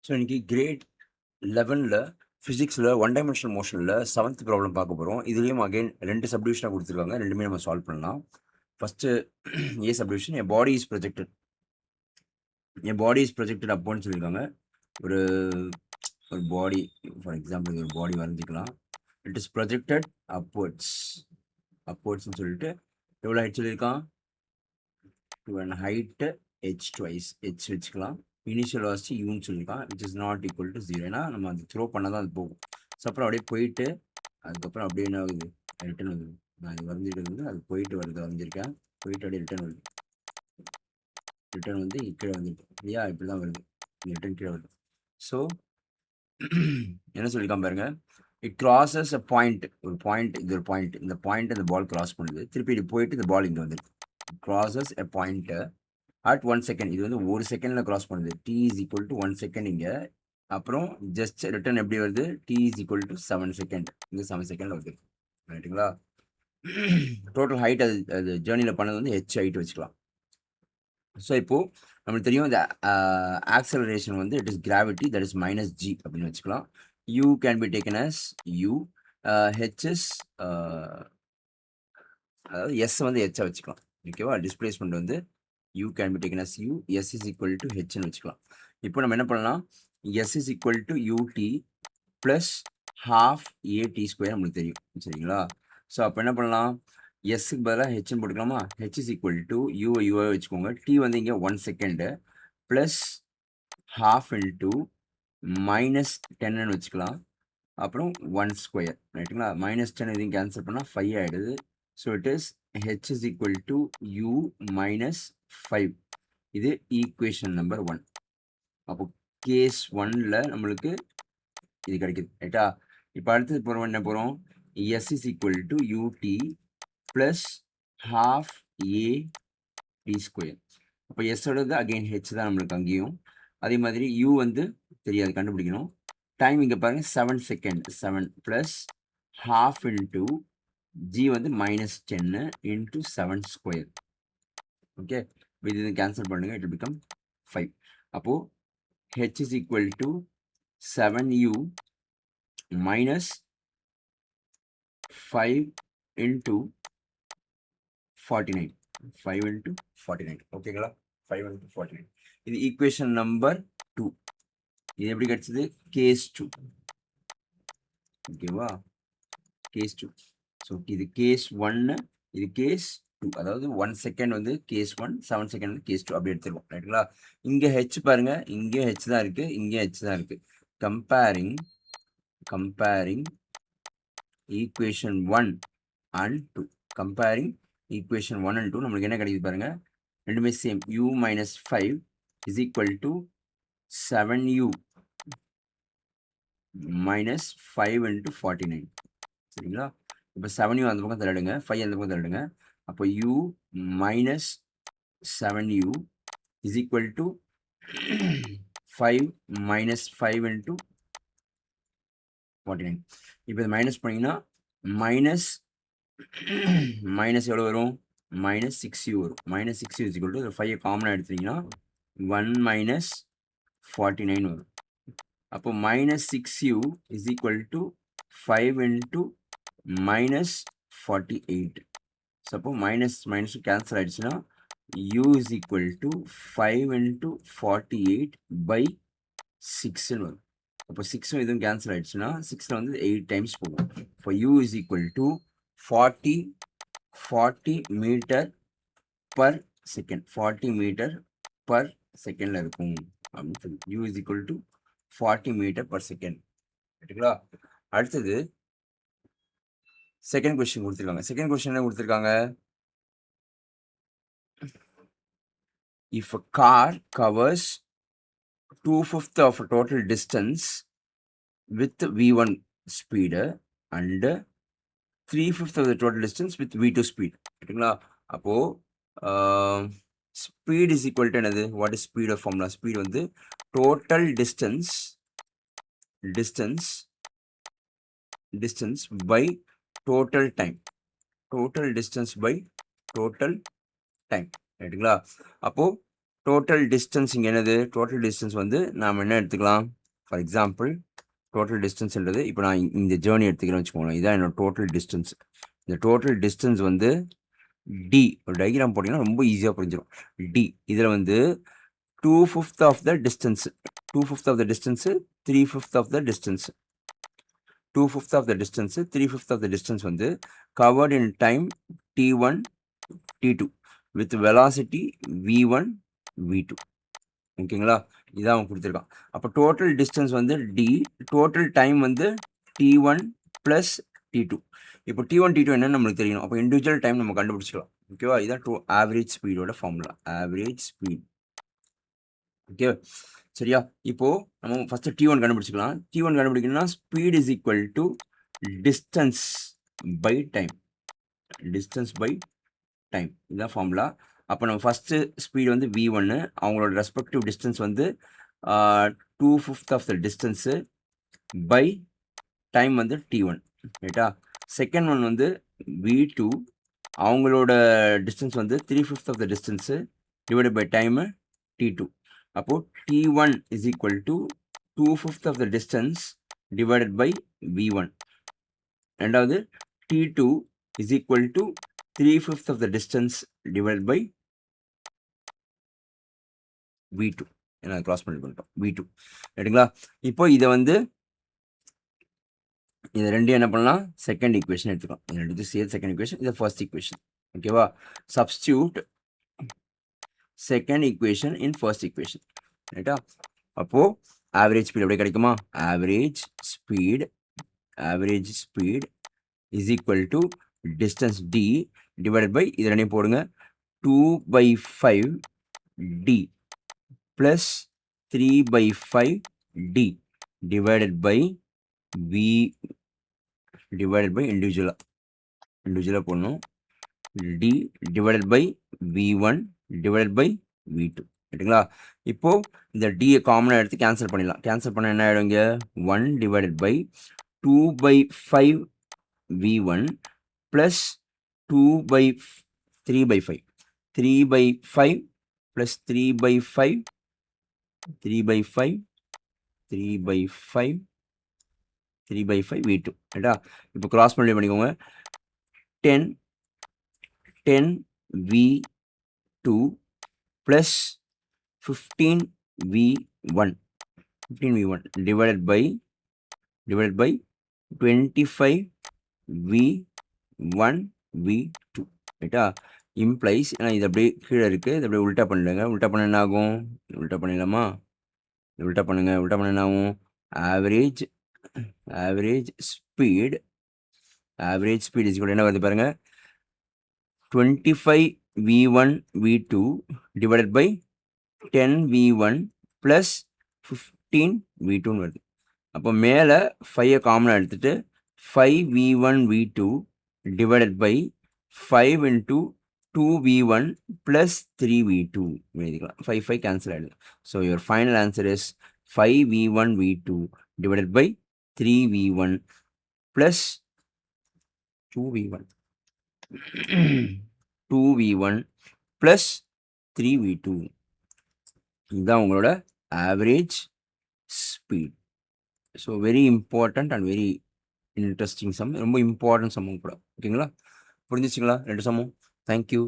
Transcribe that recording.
So இன்னைக்கு great 11ல் ஃபிசிக்ஸில் one dimensional மோஷனில் 7th ப்ராப்ளம் பார்க்க போகிறோம். இதுலேயும் அகைன் 2 சப்டிவிஷனாக கொடுத்துருக்காங்க. ரெண்டுமே நம்ம சால்வ் பண்ணலாம். First a subdivision, a body is projected. என் பாடி இஸ் ப்ரொஜெக்டட் அப்போன்னு சொல்லியிருக்காங்க. ஒரு ஒரு பாடி, ஃபார் எக்ஸாம்பிள் ஒரு பாடி வரைஞ்சிக்கலாம். இட் இஸ் ப்ரொஜெக்டட் அப்வர்ட்ஸ்ன்னு சொல்லிட்டு எவ்வளோ ஹைட் சொல்லியிருக்கான்? ஹைட்டு ஹெச் ட்வைஸ் ஹெச் வச்சுக்கலாம். இனிஷியல் வாசிச்சு யூன்னு சொல்லியிருக்கான், which is not equal to 0. ஏன்னா நம்ம அது த்ரோ பண்ணால் தான் அது போகும். ஸோ அப்புறம் அப்படியே போயிட்டு அதுக்கப்புறம் அப்படியே என்ன ஆகுது? ரிட்டன் வருது. நான் இது வரைஞ்சிட்டு வந்து அது போயிட்டு வருது, வரைஞ்சிருக்கேன். போயிட்டு அப்படியே ரிட்டன் வருது. ரிட்டன் வந்து கீழே வந்துருக்கு இல்லையா? இப்படி தான் வருது. ரிட்டன் கீழே வருது. ஸோ என்ன சொல்லியிருக்கான் பாருங்க, இட் கிராசஸ் அ பாயிண்ட். ஒரு பாயிண்ட், இது ஒரு பாயிண்ட். இந்த பாயிண்ட் இந்த பால் கிராஸ் பண்ணுது. திருப்பி இது போயிட்டு இந்த பால் இங்கே வந்துருக்கு. Crosses a point at 1 second. இது வந்து 1 செகண்டில் கிராஸ் பண்ணுது. T is equal to 1 second இங்கே. அப்புறம் ஜஸ்ட் ரிட்டர்ன் எப்படி வருது? T is equal to 7 second. இங்கே 7 செகண்டில் வருது. ரைட்டுங்களா? டோட்டல் ஹைட் அது ஜேர்னியில் பண்ணது வந்து ஹெச் ஹைட் வச்சுக்கலாம். ஸோ இப்போது நம்மளுக்கு தெரியும் இந்த ஆக்சலரேஷன் வந்து it is gravity, that is minus G அப்படின்னு வச்சுக்கலாம். U can be taken as u. HS அதாவது எஸ் வந்து ஹெச்சாக வச்சுக்கலாம். ஓகேவா? டிஸ்பிளேஸ்மெண்ட் வந்து u can be taken as u, s is equal to h ன்னு வச்சுக்கலாம். இப்போ நம்ம என்ன பண்ணலாம்? s is equal to ut plus half at square நம்மளுக்கு தெரியும். சரிங்களா? ஸோ அப்போ என்ன பண்ணலாம்? எஸ்க்கு பதிலாக ஹெச்னு போட்டுக்கலாமா? h is equal to u வச்சுக்கோங்க. t வந்து இங்கே 1 second plus half into minus 10ன்னு வச்சுக்கலாம். அப்புறம் 1 ஸ்கொயர். ரைட்டுங்களா? மைனஸ் 10 இதையும் கேன்சல் பண்ணால் 5 ஆகிடுது. So it is h is equal to u minus 5. இது ஈக்குவேஷன் நம்பர் 1. அப்போ கேஸ் 1ல் நம்மளுக்கு இது கிடைக்குது. ரைட்டா? இப்போ அடுத்தது போகிறோம், என்ன போகிறோம்? s is equal to ut plus half a t square. அப்போ எஸ்ஸோடது அகெயின் ஹெச் தான் நம்மளுக்கு அங்கேயும். அதே மாதிரி u வந்து தெரியாது, கண்டுபிடிக்கணும். டைம் இங்கே பாருங்கள் 7 second. 7 plus half into g வந்து மைனஸ் 10 இன்ட்டு 7 ஸ்கொயர். ஓகே, இது கேன்சல் பண்ணுங்க, இட் பிகம் 5. அப்போ h is equal to 7u minus 5 into 49. 5 into 49. ஓகேங்களா? 5 into 49. இது ஈக்குவேஷன் நம்பர் 2. இது எப்படி கிடைச்சது? கேஸ் 2. ஓகேவா? கேஸ் 2. ஸோ இது கேஸ் 1, இது கேஸ் 2. அதாவது 1 செகண்ட் வந்து கேஸ் 1, 7 செகண்ட் வந்து கேஸ் 2 அப்படி எடுத்துருவோம். ரைட்டுங்களா? இங்கே ஹெச் பாருங்க, இங்கே ஹெச் தான் இருக்கு, இங்கே ஹெச் தான் இருக்கு. Comparing equation 1 and 2. Comparing equation 1 and 2 நம்மளுக்கு என்ன கிடைக்குது பாருங்க, ரெண்டுமே same. u minus 5 is equal to 7u minus 5 into 49. சரிங்களா? இப்போ 7u அந்த பக்கம் தள்ளிடுங்க, 5 அந்த பக்கம் தள்ளிடுங்க. அப்போ u minus 7u is equal to 5 minus 5 into 49. இப்போ இது மைனஸ் பண்ணிங்கன்னா மைனஸ் எவ்வளோ வரும்? மைனஸ் 6u வரும். Minus 6u is equal to 5 காமனாக எடுத்தீங்கன்னா 1 minus 49 வரும். அப்போ minus 6u is equal to 5 into minus 48. So அப்போ மைனஸ் கேன்சல் ஆகிடுச்சுன்னா u is equal to 5 into 48 by 6ன்னு வரும். அப்போ 6 இதுவும் கேன்சல் ஆகிடுச்சுன்னா 6ல் வந்து 8 டைம்ஸ் போகும். இப்போ u is equal to 40 metre per second. 40 metre per செகண்டில் இருக்கும் அப்படின்னு சொல்லி u is equal to 40 metre per second. ரைட்டுங்களா? அடுத்தது செகண்ட் கொஸ்டின் கொடுத்துருக்காங்க. செகண்ட் கொஸ்டின் என்ன கொடுத்துருக்காங்க? If a car covers 2/5 of a total distance with v1 speed and 3/5 of the total distance with v2 speed. ரைட்டுங்களா? அப்போ ஸ்பீட் இஸ் ஈக்குவல் டு என்னது? What is speed of formula? Speed வந்து total distance by total time. Total distance by total time. ரைட்டுங்களா? அப்போ total distance இங்கே என்னது? Total distance வந்து நாம் என்ன எடுத்துக்கலாம்? ஃபார் எக்ஸாம்பிள் டோட்டல் டிஸ்டன்ஸ்ன்றது இப்போ நான் இந்த ஜேர்னி எடுத்துக்கிறேன்னு வச்சுக்கோங்களேன். இதான் என்னோட டோட்டல் டிஸ்டன்ஸ். இந்த டோட்டல் டிஸ்டன்ஸ் வந்து டி. ஒரு டயக்ராம் போட்டிங்கன்னா ரொம்ப ஈஸியாக புரிஞ்சிடும். டி இதில் வந்து 2/5 of the distance, 2/5 of the distance, 3/5 of the distance, 2/5 of the distance, 3/5 of the distance வந்து covered in time t1 t2 with velocity v1 v2. ஓகேங்களா? இதான் அவன் கொடுத்துருக்கான். அப்போ டோட்டல் டிஸ்டன்ஸ் வந்து டி, டோட்டல் டைம் வந்து t1 ப்ளஸ் t2. இப்போ t1 t2 என்னன்னு நம்மளுக்கு தெரியணும். அப்போ இண்டிவிஜுவல் டைம் நம்ம கண்டுபிடிச்சிக்கலாம். ஓகேவா? இதான் ஆவரேஜ் ஸ்பீடோட ஃபார்முலா. Average speed. ஓகே, சரியா? இப்போ நம்ம ஃபர்ஸ்ட் t1 கண்டுபிடிச்சிக்கலாம். t1 கண்டுபிடிக்கணும்னா speed is equal to distance by time. Distance by time இதுதான் ஃபார்முலா. அப்போ நம்ம ஃபஸ்ட்டு ஸ்பீடு வந்து v1, அவங்களோட ரெஸ்பெக்டிவ் டிஸ்டன்ஸ் வந்து 2/5 of the distance by time வந்து t1, ரைட்டா? செகண்ட் ஒன் வந்து v2, அவங்களோட டிஸ்டன்ஸ் வந்து 3/5 of the distance divided by time t2. அப்போது t1 is equal to 2/5 of the distance divided by v1. ரெண்டாவது t2 is equal to 3/5 of the distance divided by v2. ஏன்னா cross பண்ணிட்டோம் v2, ரைட்டுங்களா? இப்போ இதை வந்து இது ரெண்டும் என்ன பண்ணலாம்? செகண்ட் ஈக்குவேஷன் எடுத்துக்கலாம். இது ரெண்டு சேர்த்து செகண்ட் ஈக்குவேஷன், இது ஃபர்ஸ்ட் ஈக்குவேஷன். ஓகேவா? Substitute second equation in first equation, ரைட்டா? அப்போ ஆவரேஜ் ஸ்பீட் எப்படி கிடைக்குமா? Average speed is equal to distance D divided by இது ரெண்டையும் போடுங்க 2/5 D plus 3/5 D divided by V divided by இண்டிவிஜுவலாக போடணும். D divided by v1 divided by v2, ரைட்டுங்களா? இப்போது இந்த டியை காமனாக எடுத்து கேன்சல் பண்ணிடலாம். கேன்சல் பண்ண என்ன ஆகிடும்? இங்கே 1 divided by 2/5 v1 plus 3/5 3/5 plus 3/5 v2, ரைட்டா? இப்போ கிராஸ் மல்டிப்ளை பண்ணிக்கோங்க. 10 v2 plus 15 v1 divided by 25 v1 v2, ரைட்டா? இம்ப்ளைஸ், ஏன்னா இது அப்படியே கீழே இருக்குது, இது அப்படியே உல்ட்டா பண்ணிடுங்க. உல்ட்டா பண்ண என்ன ஆகும்? உல்ட்டா பண்ணிடலாமா? உல்ட்டா பண்ணுங்க. உல்ட்டா பண்ண என்ன ஆகும்? ஆவரேஜ் ஸ்பீட் இஸ் ஈக்குவல் என்ன வருது பாருங்க, 25 v1 v2 divided by 10 v1 plus 15 v2 வருது. அப்போ மேலே 5 காமனாக எடுத்துகிட்டு 5 v1 v2 divided by 5 into 2 v1 plus 3 v2 எழுதிக்கலாம். 5 கேன்சல் ஆகிடுது. So your final answer is 5 v1 v2 divided by 3 v1 plus 2 v1 plus 3 v2. இதுதான் உங்களோட average speed. So very important and very interesting sum, ரொம்ப important சம்மும் கூட. ஓகேங்களா? புரிஞ்சிச்சிங்களா? ரெண்டு சம்மும். Thank you.